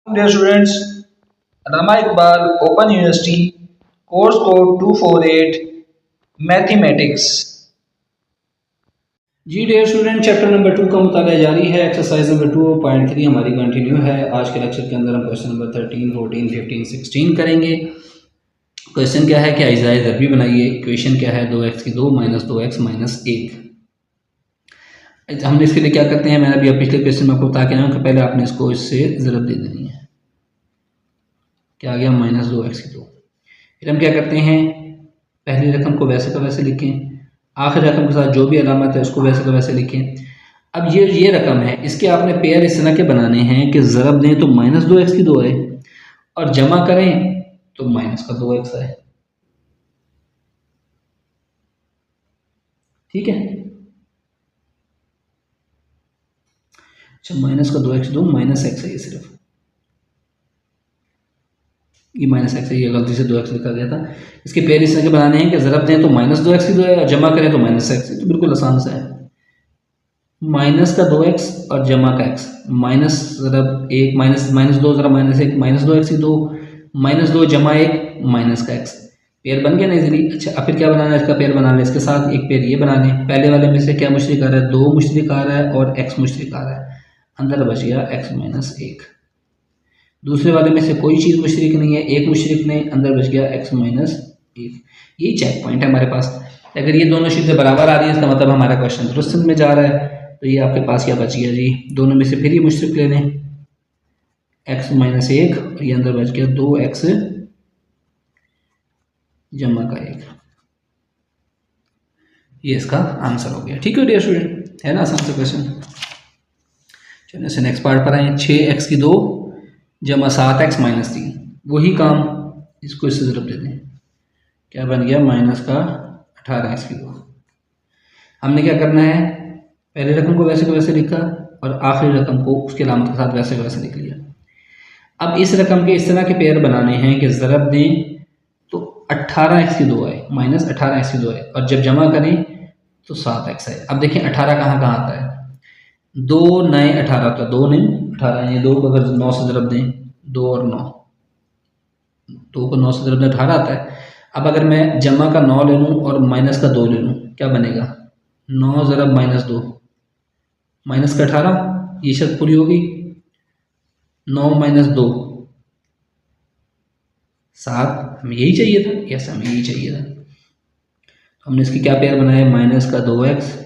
Dear students, Allama Iqbal Open University, course code 248, Mathematics. जी dear student, chapter number 2 का मुताला जारी है। Exercise number 2.3 हमारी continue है। आज के लेक्चर के अंदर हम क्वेश्चन नंबर 13, 14, 15, 16 करेंगे। क्वेश्चन क्या है कि अज्जाए ज़रबी बनाइए। इक्वेशन क्या है 2x की 2 माइनस 2x माइनस 1। हमने इसके लिए क्या करते हैं, मैंने अभी पिछले क्वेश्चन में आपको बता के आया कि पहले आपने इसको इससे ज़रब दे देनी है। क्या आ गया माइनस 2x की 2। फिर हम क्या करते हैं, पहली रकम को वैसे का वैसे लिखें, आखिरी रकम के साथ जो भी अलामत है उसको वैसे का वैसे लिखें। अब ये रकम है, इसके आपने पेयर इस तरह के बनाने हैं कि ज़रब दें तो माइनस 2x की 2 आए और जमा करें तो माइनस का 2x आए। ठीक है, अच्छा माइनस का 2x 2 माइनस एक्स है, ये सिर्फ ये माइनस एक्स है, ये गलती से 2x लिखा गया था। इसके पेयर इस तरह के बनाने हैं कि ज़रब दें तो माइनस 2x की 2 है और जमा करें तो माइनस एक्स है। तो बिल्कुल आसान सा है, माइनस का 2x और जमा का x, माइनस ज़रब 1 माइनस माइनस 2 ज़रा माइनस 1 माइनस 2x की 2 माइनस 2 जमा 1 माइनस का x। पेयर बन गया ना इजीली। अच्छा अब फिर क्या बनाना है, इसका पेयर बना लें, इसके साथ एक पेयर ये बना लें। पहले वाले में से क्या मुश्तरक आ रहा है, 2 मुश्तरक आ रहा है और x मुश्तरक आ रहा है, अंदर बच गया x माइनस 1। दूसरे वाले में से कोई चीज़ मुश्तरक नहीं है, एक मुश्तरक नहीं, अंदर बच गया x माइनस 1। यही चेक पॉइंट है हमारे पास। अगर ये दोनों चीज़ें बराबर आ रही है इसका मतलब हमारा क्वेश्चन दुरुस्त में जा रहा है। तो ये आपके पास क्या बच गया जी, दोनों में से फिर ये मुश्तरक ले लें, x माइनस 1 और ये अंदर बच गया 2x जमा का 1। ये इसका आंसर हो गया। ठीक है डियर स्टूडेंट, है ना आसान सा क्वेश्चन। चलिए से नेक्स्ट पार्ट पर आए। 6x की 2 जमा 7x माइनस 3, वही काम, इसको इससे ज़रब दे दें, क्या बन गया माइनस का 18x की 2। हमने क्या करना है, पहले रकम को वैसे को वैसे लिखा और आखिरी रकम को उसके अलामत के साथ वैसे को वैसे लिख लिया। अब इस रकम के इस तरह के पेयर बनाने हैं कि ज़रब दें तो 18x की 2 आए, माइनस 18x की 2 आए और जब जमा करें तो 7x आए। अब देखिए 18 कहाँ कहाँ आता है, 2 नए 18 का 2 नहीं 18, ये 2 को अगर 9 से ज़रब दें, 2 और 9, 2 को 9 से ज़रब दें 18 आता है। अब अगर मैं जमा का 9 ले लूँ और माइनस का 2 ले लूँ, क्या बनेगा, 9 ज़रब माइनस 2 माइनस का 18, ये शर्त पूरी होगी। 9 माइनस 2 7, हमें यही चाहिए था, यस हमें यही चाहिए था। हमने इसकी क्या पेयर बनाया, माइनस का 2x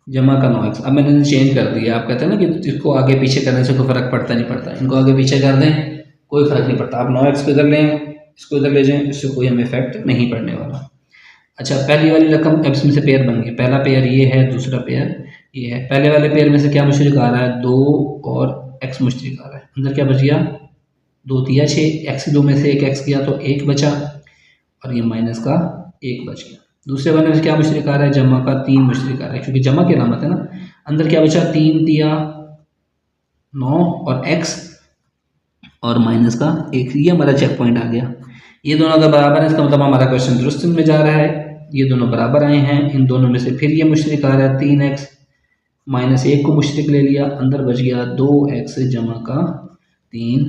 जमा का 9x। अब मैंने इन्हें चेंज कर दिया। आप कहते हैं ना कि इसको आगे पीछे करने से कोई फ़र्क पड़ता नहीं पड़ता, इनको आगे पीछे कर दें कोई फ़र्क नहीं पड़ता। आप 9x को इधर लें, इसको इधर ले जाएं, इससे कोई हमें इफेक्ट नहीं पड़ने वाला। अच्छा पहली वाली रकम, अब इसमें से पेयर बन गए, पहला पेयर ये है, दूसरा पेयर ये है। पहले वाले पेयर में से क्या मुश्तरक आ रहा है, 2 और x मुश्तरक आ रहा है, अंदर क्या बच गया 2 तिया 6, x की 2 में से एक x गया तो 1 बचा और ये माइनस का 1 बच गया। दूसरे वाले में से क्या मुश्तरक आ रहा है, जमा का 3 मुश्तरक आ रहा है, क्योंकि जमा की अलामत है ना। अंदर क्या बचा 3 तिया 9 और x और माइनस का 1, ये हमारा चेक पॉइंट आ गया। ये दोनों अगर बराबर है इसका मतलब हमारा क्वेश्चन दुरुस्त में जा रहा है। ये दोनों बराबर आए हैं, इन दोनों में से फिर ये मुश्तरक आ रहा है 3x माइनस 1 को मुश्तरक ले लिया, अंदर बच गया 2x जमा का 3।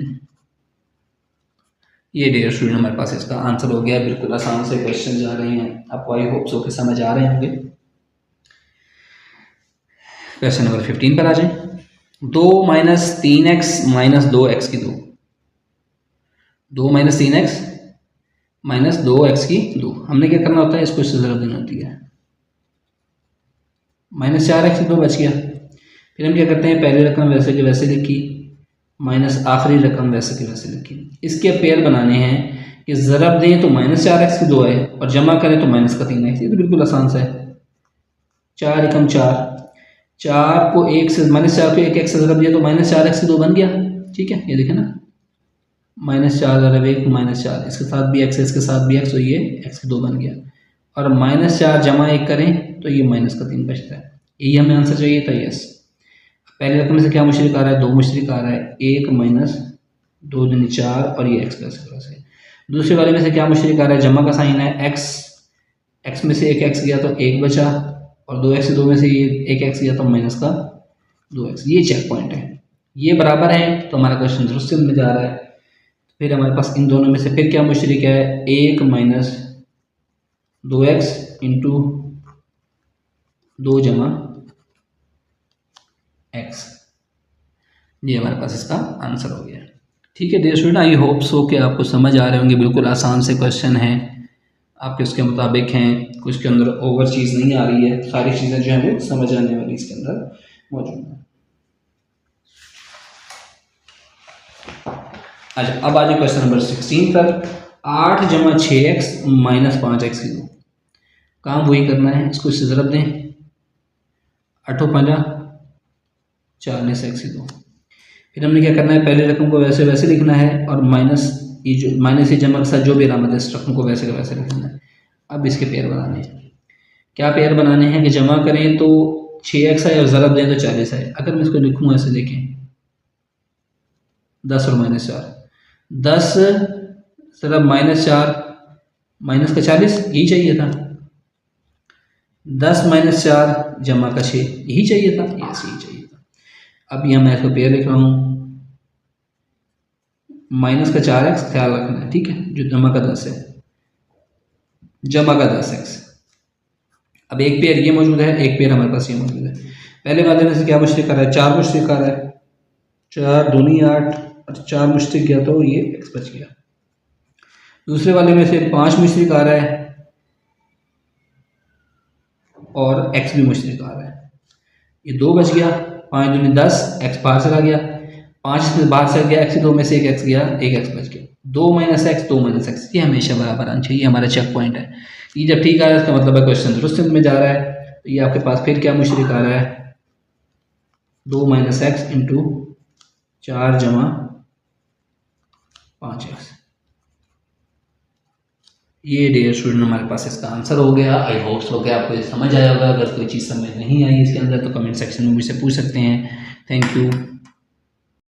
ये डियर स्टूडेंट हमारे पास इसका आंसर हो गया। बिल्कुल आसान से क्वेश्चन जा रहे हैं, आपको आई होप सो के समझ आ रहे होंगे। क्वेश्चन नंबर 15 पर आ जाए। 2 माइनस 3x माइनस 2x की 2, 2 माइनस 3x माइनस 2x की 2, हमने क्या करना होता है, इसको इससे ज़रब देनी होती है। माइनस 4x की 2 बच गया। फिर हम क्या करते हैं, पहली रकम वैसे के वैसे लिखी, माइनस आखिरी रकम वैसे के वैसे लिखी। इसके पेयर बनाने हैं कि ज़रब दें तो माइनस 4x की 2 आए और जमा करें तो माइनस का 3x। ये तो बिल्कुल आसान सा है। 4 एकम 4, 4 को 1 से माइनस 4 को 1 x से ज़रब दिया तो माइनस 4x की 2 बन गया। ठीक है, ये देखें ना, माइनस 4 ज़रब 1 माइनस 4, इसके साथ भी x है इसके साथ भी x, तो ये x की 2 बन गया। और माइनस 4 जमा 1 करें तो ये माइनस का 3 बचता है। यही हमें आंसर चाहिए था, यस। पहले रकम में से क्या मुश्तरक आ रहा है, 2 मुश्तरक आ रहा है, 1 माइनस 2 दूनी 4 और ये x प्लस प्लस है। दूसरे वाले में से क्या मुश्तरक आ रहा है, जमा का साइन है, x में से एक x गया तो 1 बचा और 2x से 2 में से ये एक x गया तो माइनस का 2x। ये चेक पॉइंट है। ये बराबर हैं तो हमारा क्वेश्चन दुरुस्त में जा रहा है। फिर हमारे पास इन दोनों में से फिर क्या मुश्तरक है, 1 माइनस 2x इंटू 2 जमा x, ये हमारे पास इसका आंसर हो गया। ठीक है dear student, I hope so कि आपको समझ आ रहे होंगे। बिल्कुल आसान से क्वेश्चन हैं, आपके उसके मुताबिक हैं, कुछ के अंदर ओवर चीज़ नहीं आ रही है, सारी चीज़ें जो हैं वो समझ आने वाली इसके अंदर मौजूद हैं। अच्छा, अब आ जाए क्वेश्चन नंबर 16 पर। 8 जमा 6x माइनस 5x की दो, काम वही करना है, इसको इससे ज़रब दें, 8 5 40 x की दो। फिर हमने क्या करना है, पहले रकम को वैसे वैसे लिखना है और माइनस ये जो माइनस ये जमा के साथ जो भी अलामत है इस रकम को वैसे का वैसे लिखना है। अब इसके पेयर बनाने हैं। क्या पेयर बनाने हैं कि जमा करें तो 6x आए और ज़रब दें तो 40 आए। अगर मैं इसको लिखूँ ऐसे, देखें 10 और माइनस 4, 10 ज़रब माइनस 4 माइनस का 40, यही चाहिए था। 10 माइनस 4 जमा का 6, यही चाहिए था, यस यही चाहिए था। अब यहाँ मैं इसको पेयर लिख रहा हूँ, माइनस का 4x ख्याल रखना है, ठीक है, जो जमा का 10 है, जमा का 10x। अब एक पेयर ये मौजूद है, एक पेयर हमारे पास ये मौजूद है। पहले वाले में से क्या मुश्तरक कर रहा है, 4 मुश्तरक कर रहा है, 4 दूनी 8 और 4 मुश्तरक किया तो ये x बच गया। दूसरे वाले में से 5 मुश्तरक आ रहा है और x भी मुश्तरक आ रहा है, ये 2 बच गया। 5 दूनी 10, x बाहर चला गया, 5 इसमें बाहर चला गया, x 2 में से एक x गया, एक x बच गया। 2 माइनस एक्स 2 माइनस एक्स, ये हमेशा बराबर आना चाहिए, हमारा चेक पॉइंट है। ये जब ठीक आ रहा है इसका मतलब है क्वेश्चन दुरुस्त में जा रहा है। तो ये आपके पास फिर क्या मुश्तरक आ रहा है, 2 माइनस एक्स इंटू 4 जमा 5x। ये डियर स्टूडेंट हमारे पास इसका आंसर हो गया। आई होप्स हो गया आपको ये समझ आया होगा। अगर कोई चीज़ समझ नहीं आई इसके अंदर तो कमेंट सेक्शन में मुझसे पूछ सकते हैं। Thank you.